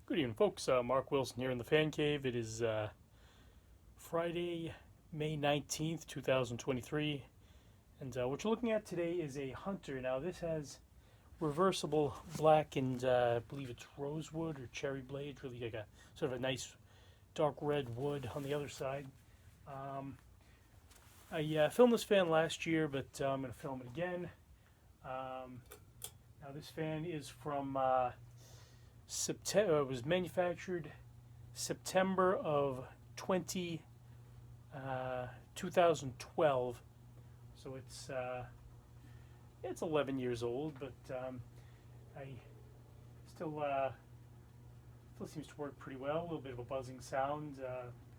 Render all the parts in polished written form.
Good evening, folks. Mark Wilson here in the Fan Cave. It is Friday, May 19th, 2023. And what you're looking at today is a Hunter. Now, this has reversible black and I believe it's rosewood or cherry blade. Really like a sort of a nice dark red wood on the other side. I filmed this fan last year, but I'm going to film it again. Now, this fan is from September. It was manufactured September of 2012, so it's 11 years old, but I still seems to work pretty well. A little bit of a buzzing sound.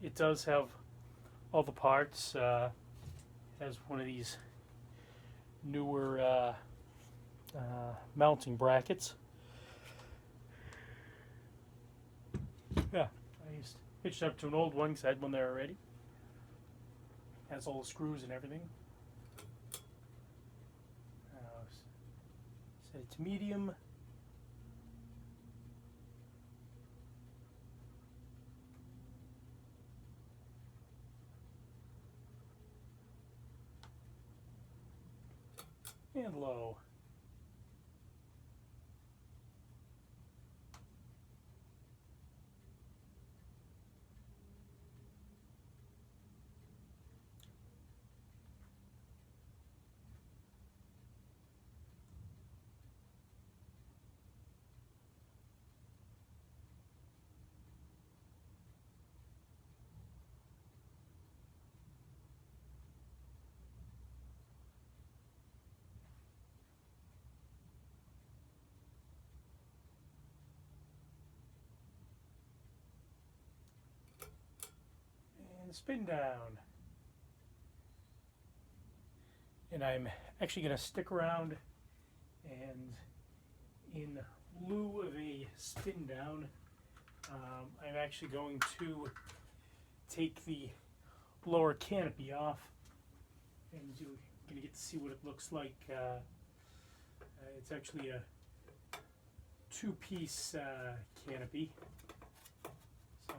It does have all the parts. It has one of these newer mounting brackets. Yeah, I just hitched up to an old one because I had one there already. Has all the screws and everything. Set it to medium. And low. And spin down. And I'm actually going to stick around, and in lieu of a spin down, I'm actually going to take the lower canopy off, and you're going to get to see what it looks like. It's actually a two-piece canopy. So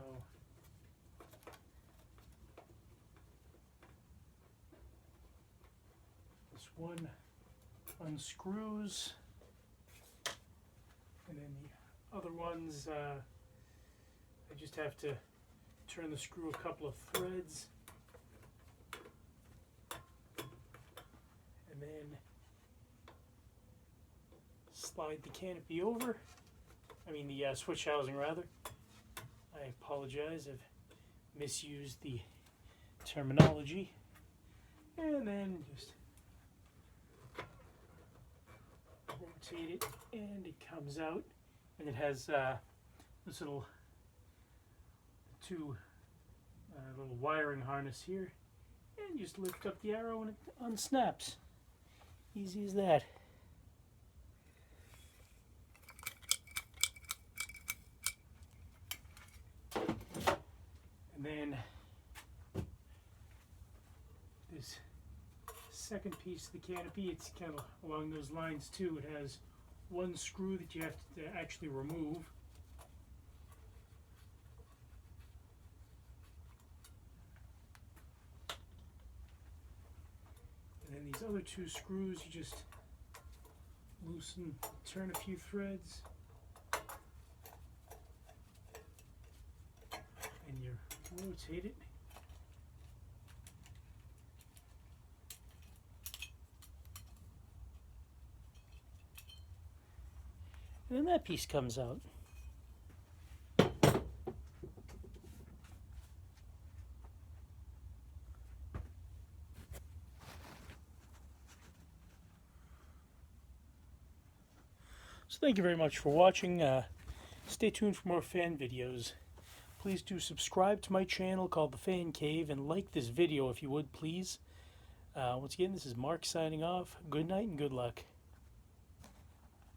this one unscrews, and then the other ones, I just have to turn the screw a couple of threads, and then slide the canopy over. I mean the switch housing rather. I apologize, I've misused the terminology. And then just rotate it, and it comes out, and it has this little little wiring harness here, and you just lift up the arrow and it unsnaps. Easy as that. And then this second piece of the canopy, it's kind of along those lines too. It has one screw that you have to actually remove. And then these other two screws, you just loosen, turn a few threads, and you rotate it. And then that piece comes out. So thank you very much for watching. Stay tuned for more fan videos. Please do subscribe to my channel called The Fan Cave, and like this video if you would, please. Once again, this is Mark signing off. Good night and good luck.